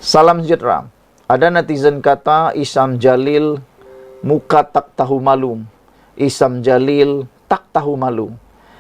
Salam sejahtera. Ada netizen kata Isham Jalil muka tak tahu malu. Isham Jalil tak tahu malu.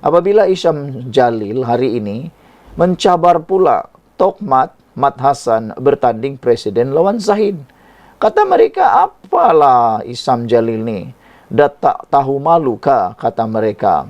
Apabila Isham Jalil hari ini mencabar pula Tokmat Mat Hassan bertanding presiden lawan Zahid. Kata mereka, apalah Isham Jalil ni? Dah tak tahu malu kah? Kata mereka.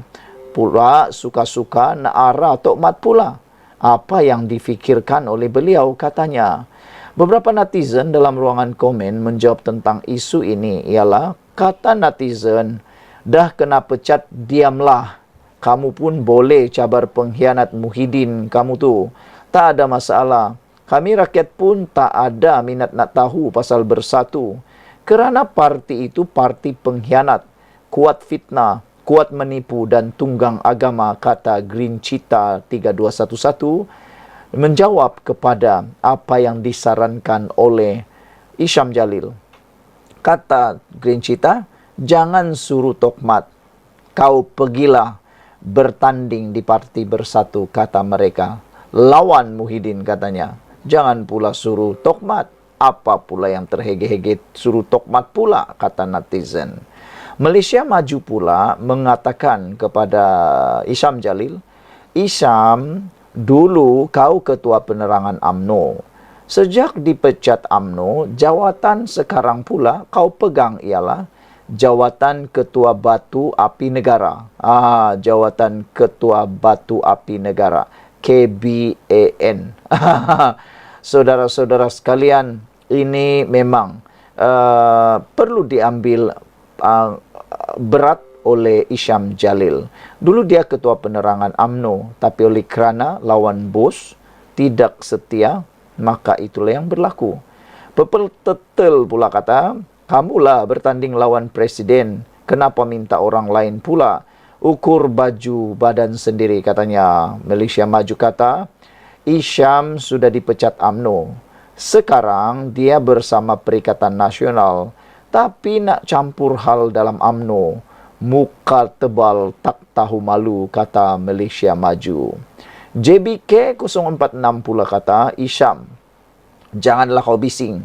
Pula suka-suka nak arah Tokmat pula. Apa yang difikirkan oleh beliau, katanya. Beberapa netizen dalam ruangan komen menjawab tentang isu ini ialah, kata netizen, dah kena pecat, diamlah. Kamu pun boleh cabar pengkhianat Muhyiddin kamu tu. Tak ada masalah. Kami rakyat pun tak ada minat nak tahu pasal Bersatu. Kerana parti itu parti pengkhianat, kuat fitnah, kuat menipu dan tunggang agama, kata Green Cheetah 3211. Menjawab kepada apa yang disarankan oleh Isham Jalil. Kata Green Cheetah, jangan suruh Tokmat. Kau pergilah bertanding di parti Bersatu, kata mereka. Lawan Muhyiddin, katanya. Jangan pula suruh Tokmat. Apa pula yang terhege-hege suruh Tokmat pula, kata netizen. Malaysia Maju pula mengatakan kepada Isham Jalil, Isham, dulu kau ketua penerangan UMNO. Sejak dipecat UMNO, jawatan sekarang pula kau pegang ialah jawatan Ketua Batu Api Negara. Jawatan Ketua Batu Api Negara. KBAN. Saudara-saudara sekalian, ini memang perlu diambil berat oleh Isham Jalil. Dulu dia ketua penerangan UMNO, tapi oleh kerana lawan bos tidak setia, maka itulah yang berlaku. Pepel tetel pula kata, kamulah bertanding lawan presiden, kenapa minta orang lain pula? Ukur baju badan sendiri, katanya. Malaysia Maju kata, Isham sudah dipecat UMNO. Sekarang dia bersama Perikatan Nasional, tapi nak campur hal dalam UMNO. Muka tebal tak tahu malu, kata Malaysia Maju. JBK 046 pula kata, Isham, janganlah kau bising.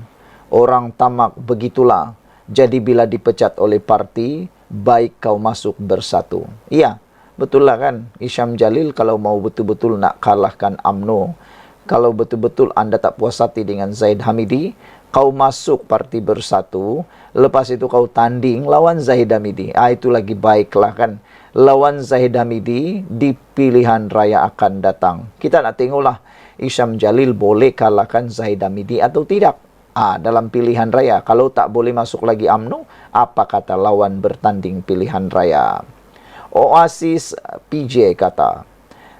Orang tamak begitulah. Jadi bila dipecat oleh parti, baik kau masuk Bersatu. Iya, betul lah kan? Isham Jalil kalau mau betul-betul nak kalahkan UMNO, kalau betul-betul anda tak puas hati dengan Zahid Hamidi, kau masuk parti Bersatu, lepas itu kau tanding lawan Zahid Hamidi. Itu lagi baiklah kan. Lawan Zahid Hamidi di pilihan raya akan datang. Kita nak tengoklah Isham Jalil boleh kalahkan Zahid Hamidi atau tidak. Dalam pilihan raya. Kalau tak boleh masuk lagi UMNO, apa kata lawan bertanding pilihan raya? Oasis PJ kata,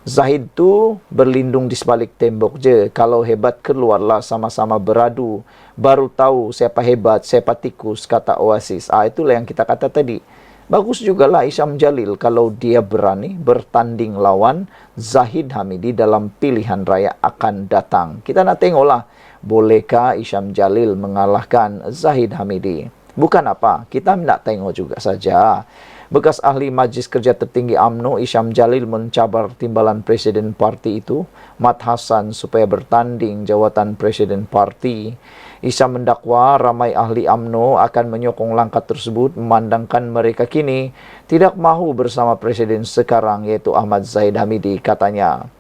Zahid tu berlindung di sebalik tembok je. Kalau hebat keluarlah sama-sama beradu. Baru tahu siapa hebat, siapa tikus, kata Oasis. Itulah yang kita kata tadi. Bagus jugalah Isham Jalil kalau dia berani bertanding lawan Zahid Hamidi dalam pilihan raya akan datang. Kita nak tengoklah, bolehkah Isham Jalil mengalahkan Zahid Hamidi? Bukan apa, kita nak tengok juga saja. Bekas ahli Majlis Kerja Tertinggi UMNO Isham Jalil mencabar timbalan presiden parti itu, Mat Hassan, supaya bertanding jawatan presiden parti. Isham mendakwa ramai ahli UMNO akan menyokong langkah tersebut memandangkan mereka kini tidak mahu bersama presiden sekarang, iaitu Ahmad Zahid Hamidi, katanya.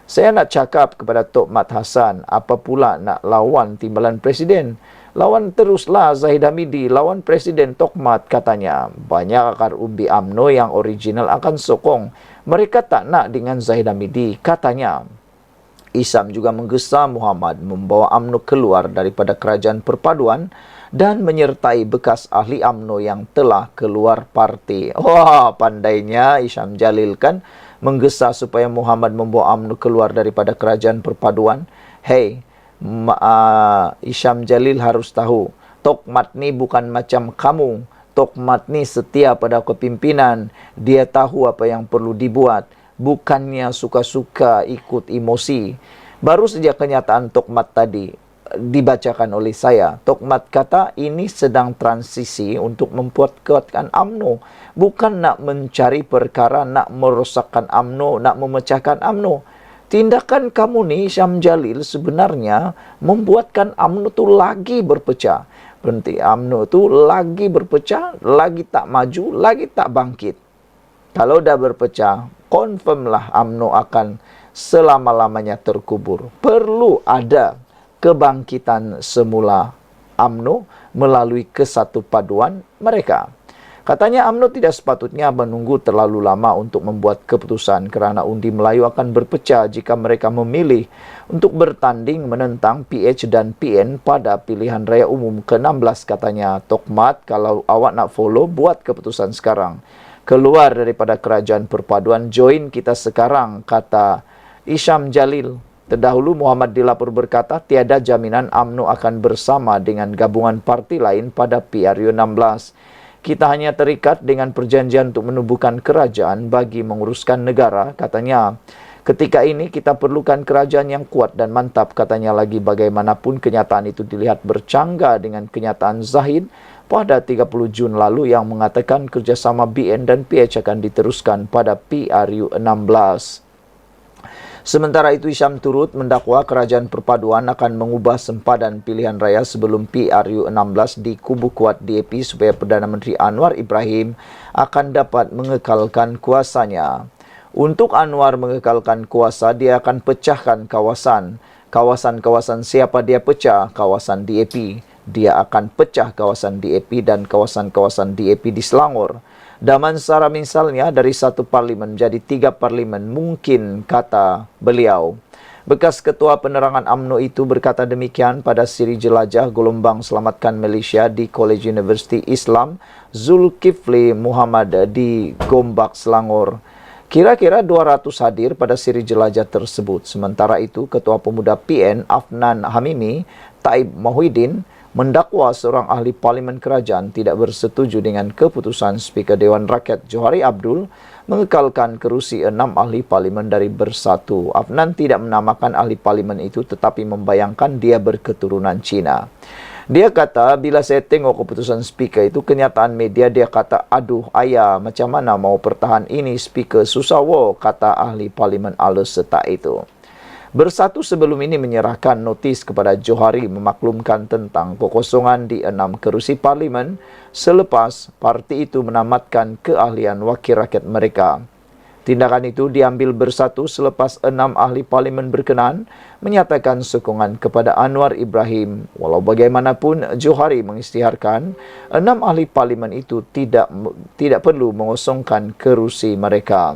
Saya nak cakap kepada Tok Mat Hassan, apa pula nak lawan timbalan presiden? Lawan teruslah Zahid Hamidi, lawan Presiden Tokmat, katanya. Banyak akar umbi UMNO yang original akan sokong. Mereka tak nak dengan Zahid Hamidi, katanya. Isham juga menggesa Muhammad membawa UMNO keluar daripada kerajaan perpaduan dan menyertai bekas ahli UMNO yang telah keluar parti. Wah, pandainya Isham Jalil kan menggesa supaya Muhammad membawa UMNO keluar daripada kerajaan perpaduan. Hey, Isham Jalil harus tahu, Tokmat ni bukan macam kamu. Tokmat ni setia pada kepimpinan. Dia tahu apa yang perlu dibuat, bukannya suka-suka ikut emosi. Baru saja kenyataan Tokmat tadi dibacakan oleh saya. Tokmat kata ini sedang transisi untuk memperkuatkan UMNO, bukan nak mencari perkara nak merosakkan UMNO, nak memecahkan UMNO. tindakan kamu nih Isyam Jalil sebenarnya membuatkan UMNO itu lagi berpecah. Berhenti, UMNO itu lagi berpecah, lagi tak maju, lagi tak bangkit. Kalau dah berpecah, confirmlah UMNO akan selama-lamanya terkubur. Perlu ada kebangkitan semula UMNO melalui kesatu paduan mereka. Katanya UMNO tidak sepatutnya menunggu terlalu lama untuk membuat keputusan kerana undi Melayu akan berpecah jika mereka memilih untuk bertanding menentang PH dan PN pada pilihan raya umum ke-16. Katanya, Tokmat, kalau awak nak follow, buat keputusan sekarang. Keluar daripada kerajaan perpaduan, join kita sekarang, kata Isyam Jalil. Terdahulu Muhammad Dilapur berkata, tiada jaminan UMNO akan bersama dengan gabungan parti lain pada PRU 16. Kita hanya terikat dengan perjanjian untuk menubuhkan kerajaan bagi menguruskan negara, katanya. Ketika ini kita perlukan kerajaan yang kuat dan mantap, katanya lagi. Bagaimanapun kenyataan itu dilihat bercanggah dengan kenyataan Zahid pada 30 Jun lalu yang mengatakan kerjasama BN dan PH akan diteruskan pada PRU 16. Sementara itu, Isyam turut mendakwa kerajaan perpaduan akan mengubah sempadan pilihan raya sebelum PRU 16 di kubu kuat DAP supaya Perdana Menteri Anwar Ibrahim akan dapat mengekalkan kuasanya. Untuk Anwar mengekalkan kuasa, dia akan pecahkan kawasan. Kawasan-kawasan siapa dia pecah? Kawasan DAP. Dia akan pecah kawasan DAP dan kawasan-kawasan DAP di Selangor. Damansara misalnya dari 1 parlimen menjadi 3 parlimen mungkin, kata beliau. Bekas Ketua Penerangan UMNO itu berkata demikian pada siri jelajah gelombang Selamatkan Malaysia di College University Islam Zulkifli Muhammad di Gombak, Selangor. Kira-kira 200 hadir pada siri jelajah tersebut. Sementara itu, Ketua Pemuda PN Afnan Hamimi Taib Mahuidin mendakwa seorang ahli parlimen kerajaan tidak bersetuju dengan keputusan Speaker Dewan Rakyat Johari Abdul mengekalkan kerusi 6 ahli parlimen dari bersatu. Afnan tidak menamakan ahli parlimen itu tetapi membayangkan dia berketurunan Cina. Dia kata, bila saya tengok keputusan Speaker itu, kenyataan media dia kata, aduh ayah, macam mana mau pertahan ini Speaker, susah wo, kata ahli parlimen Alus Setak itu. Bersatu sebelum ini menyerahkan notis kepada Johari memaklumkan tentang kekosongan di 6 kerusi parlimen selepas parti itu menamatkan keahlian wakil rakyat mereka. Tindakan itu diambil Bersatu selepas 6 ahli parlimen berkenan menyatakan sokongan kepada Anwar Ibrahim. Walau bagaimanapun, Johari mengisytiharkan 6 ahli parlimen itu tidak perlu mengosongkan kerusi mereka.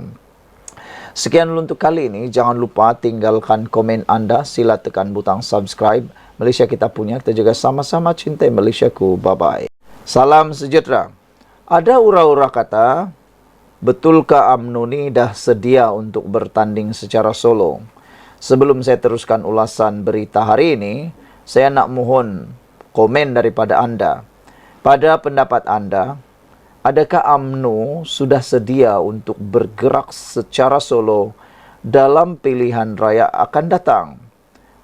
Sekian dulu untuk kali ini. Jangan lupa tinggalkan komen anda. Sila tekan butang subscribe. Malaysia kita punya. Kita juga sama-sama cintai Malaysiaku. Bye-bye. Salam sejahtera. Ada ura-ura kata, betulkah UMNO ni dah sedia untuk bertanding secara solo? Sebelum saya teruskan ulasan berita hari ini, saya nak mohon komen daripada anda. Pada pendapat anda, adakah UMNO sudah sedia untuk bergerak secara solo dalam pilihan raya akan datang?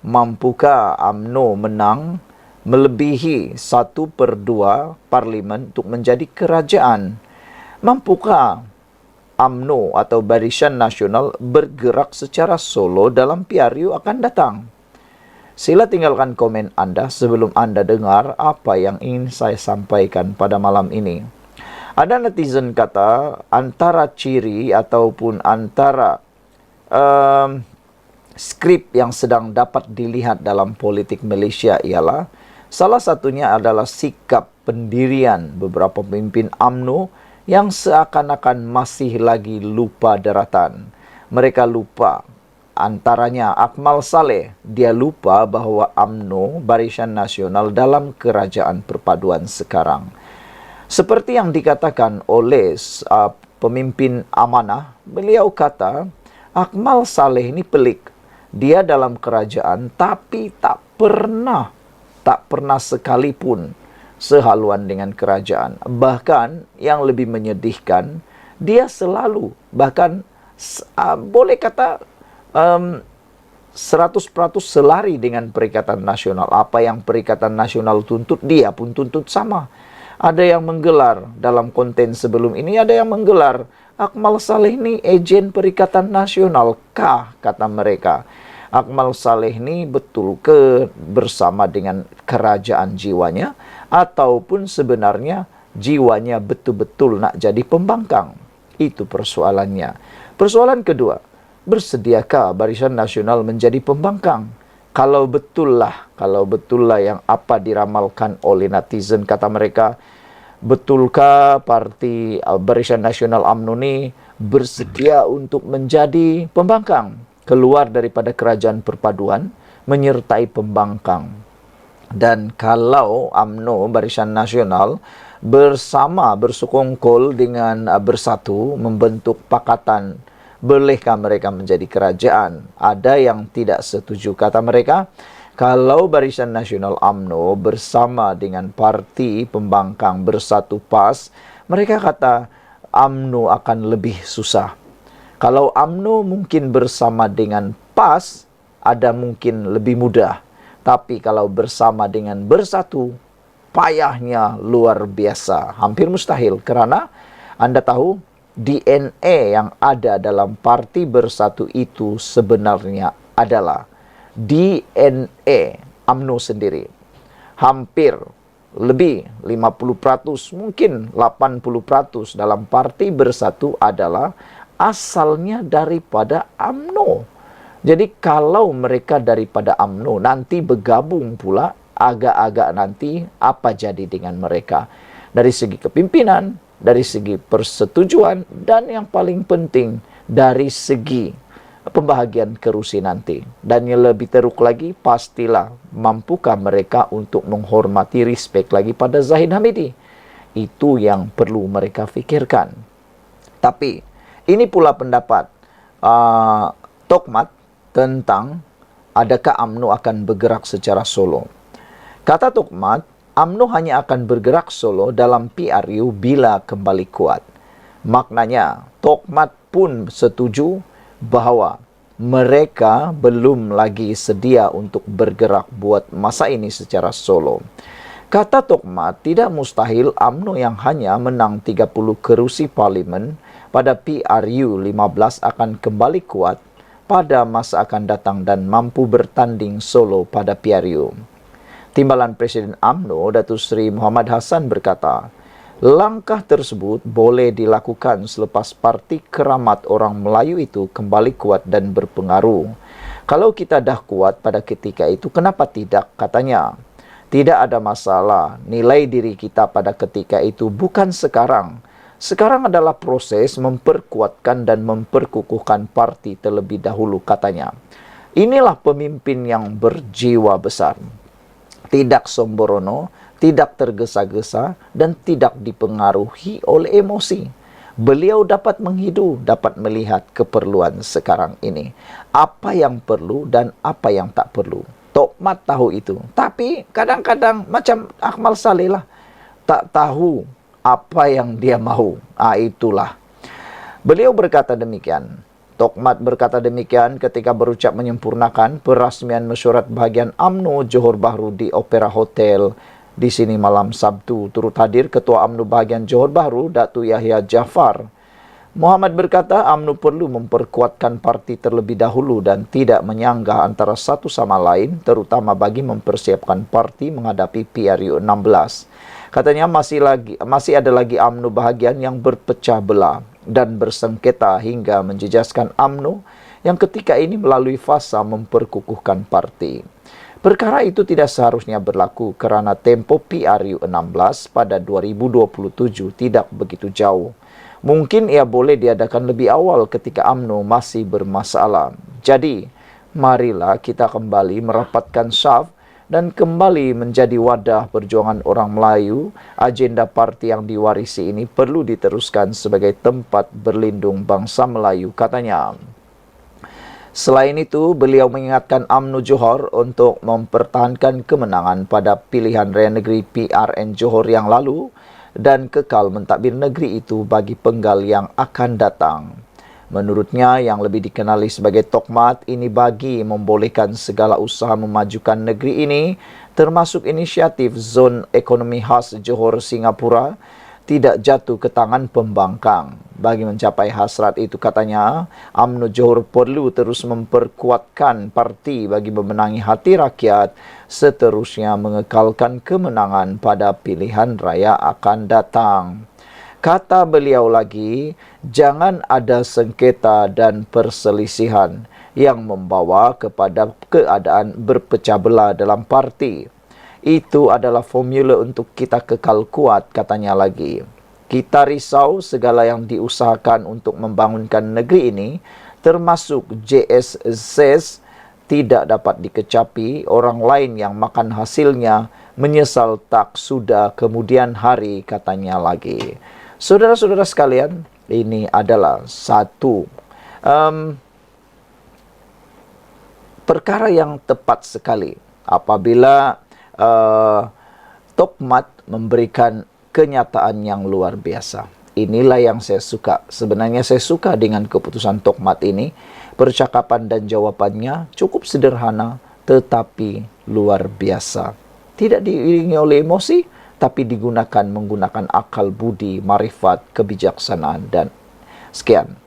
Mampukah UMNO menang melebihi 1/2 parlimen untuk menjadi kerajaan? Mampukah UMNO atau Barisan Nasional bergerak secara solo dalam PRU akan datang? Sila tinggalkan komen anda sebelum anda dengar apa yang ingin saya sampaikan pada malam ini. Ada netizen kata antara ciri ataupun antara skrip yang sedang dapat dilihat dalam politik Malaysia ialah salah satunya adalah sikap pendirian beberapa pemimpin UMNO yang seakan-akan masih lagi lupa daratan. Mereka lupa, antaranya Akmal Saleh, dia lupa bahawa UMNO Barisan Nasional dalam kerajaan perpaduan sekarang. Seperti yang dikatakan oleh pemimpin amanah, beliau kata, Akmal Saleh ini pelik. Dia dalam kerajaan tapi tak pernah sekalipun sehaluan dengan kerajaan. Bahkan yang lebih menyedihkan, dia selalu, bahkan boleh kata 100% selari dengan Perikatan Nasional. Apa yang Perikatan Nasional tuntut, dia pun tuntut sama. Ada yang menggelar dalam konten sebelum ini, ada yang menggelar Akmal Saleh ni ejen Perikatan Nasional kah, kata mereka. Akmal Saleh ni betul ke bersama dengan kerajaan jiwanya, ataupun sebenarnya jiwanya betul-betul nak jadi pembangkang? Itu persoalannya. Persoalan kedua, bersediakah Barisan Nasional menjadi pembangkang? Kalau betul lah yang apa diramalkan oleh netizen, kata mereka, betulkah parti Barisan Nasional UMNO ni bersedia untuk menjadi pembangkang, keluar daripada kerajaan perpaduan, menyertai pembangkang? Dan kalau UMNO Barisan Nasional bersekongkol dengan bersatu membentuk pakatan, bolehkah mereka menjadi kerajaan? Ada yang tidak setuju, kata mereka. Kalau Barisan Nasional UMNO bersama dengan parti pembangkang bersatu PAS, mereka kata UMNO akan lebih susah. Kalau UMNO mungkin bersama dengan PAS, ada mungkin lebih mudah. Tapi kalau bersama dengan bersatu, payahnya luar biasa, hampir mustahil. Kerana Anda tahu, DNA yang ada dalam parti bersatu itu sebenarnya adalah DNA UMNO sendiri. Hampir lebih 50%, mungkin 80% dalam parti bersatu adalah asalnya daripada UMNO. Jadi kalau mereka daripada UMNO nanti bergabung pula, agak-agak nanti apa jadi dengan mereka? Dari segi kepimpinan, dari segi persetujuan, dan yang paling penting dari segi pembahagian kerusi nanti. Dan yang lebih teruk lagi, pastilah mampukah mereka untuk menghormati, respect lagi pada Zahid Hamidi? Itu yang perlu mereka fikirkan. Tapi ini pula pendapat Tokmat tentang adakah UMNO akan bergerak secara solo. Kata Tokmat, UMNO hanya akan bergerak solo dalam PRU bila kembali kuat. Maknanya, Tokmat pun setuju bahawa mereka belum lagi sedia untuk bergerak buat masa ini secara solo. Kata Tokmat, tidak mustahil UMNO yang hanya menang 30 kerusi parlimen pada PRU 15 akan kembali kuat pada masa akan datang dan mampu bertanding solo pada PRU. Timbalan Presiden UMNO, Datuk Seri Muhammad Hassan berkata, langkah tersebut boleh dilakukan selepas Parti Keramat Orang Melayu itu kembali kuat dan berpengaruh. Kalau kita dah kuat pada ketika itu, kenapa tidak? Katanya, tidak ada masalah. Nilai diri kita pada ketika itu bukan sekarang. Sekarang adalah proses memperkuatkan dan memperkukuhkan parti terlebih dahulu, katanya. Inilah pemimpin yang berjiwa besar. Tidak somborono, tidak tergesa-gesa, dan tidak dipengaruhi oleh emosi. Beliau dapat menghidu, dapat melihat keperluan sekarang ini. Apa yang perlu dan apa yang tak perlu. Tokmat tahu itu. Tapi kadang-kadang macam Akmal Saleh lah, tak tahu apa yang dia mahu. Itulah. Beliau berkata demikian. Tokmat berkata demikian ketika berucap menyempurnakan perasmian mesyuarat bahagian UMNO Johor Bahru di Opera Hotel di sini malam Sabtu. Turut hadir Ketua UMNO bahagian Johor Bahru, Datuk Yahya Jaafar. Muhammad berkata UMNO perlu memperkuatkan parti terlebih dahulu dan tidak menyanggah antara satu sama lain, terutama bagi mempersiapkan parti menghadapi PRU 16. Katanya masih ada lagi UMNO bahagian yang berpecah belah dan bersengketa hingga menjejaskan UMNO yang ketika ini melalui fasa memperkukuhkan parti. Perkara itu tidak seharusnya berlaku kerana tempo PRU 16 pada 2027 tidak begitu jauh. Mungkin ia boleh diadakan lebih awal ketika UMNO masih bermasalah. Jadi, marilah kita kembali merapatkan saf dan kembali menjadi wadah perjuangan orang Melayu. Agenda parti yang diwarisi ini perlu diteruskan sebagai tempat berlindung bangsa Melayu, katanya. Selain itu, beliau mengingatkan UMNO Johor untuk mempertahankan kemenangan pada pilihan raya negeri PRN Johor yang lalu dan kekal mentadbir negeri itu bagi penggal yang akan datang. Menurutnya, yang lebih dikenali sebagai Tokmat ini bagi membolehkan segala usaha memajukan negeri ini, termasuk inisiatif Zon Ekonomi Khas Johor Singapura tidak jatuh ke tangan pembangkang. Bagi mencapai hasrat itu, katanya, UMNO Johor perlu terus memperkuatkan parti bagi memenangi hati rakyat, seterusnya mengekalkan kemenangan pada pilihan raya akan datang. Kata beliau lagi, jangan ada sengketa dan perselisihan yang membawa kepada keadaan berpecah belah dalam parti. Itu adalah formula untuk kita kekal kuat, katanya lagi. Kita risau segala yang diusahakan untuk membangunkan negeri ini, termasuk JSS, tidak dapat dikecapi. Orang lain yang makan hasilnya menyesal tak sudah kemudian hari, katanya lagi. Saudara-saudara sekalian, ini adalah satu perkara yang tepat sekali apabila Tokmat memberikan kenyataan yang luar biasa. Inilah yang saya suka. Sebenarnya saya suka dengan keputusan Tokmat ini. Percakapan dan jawabannya cukup sederhana, tetapi luar biasa. Tidak diiringi oleh emosi, tapi menggunakan akal budi, marifat, kebijaksanaan, dan sekian.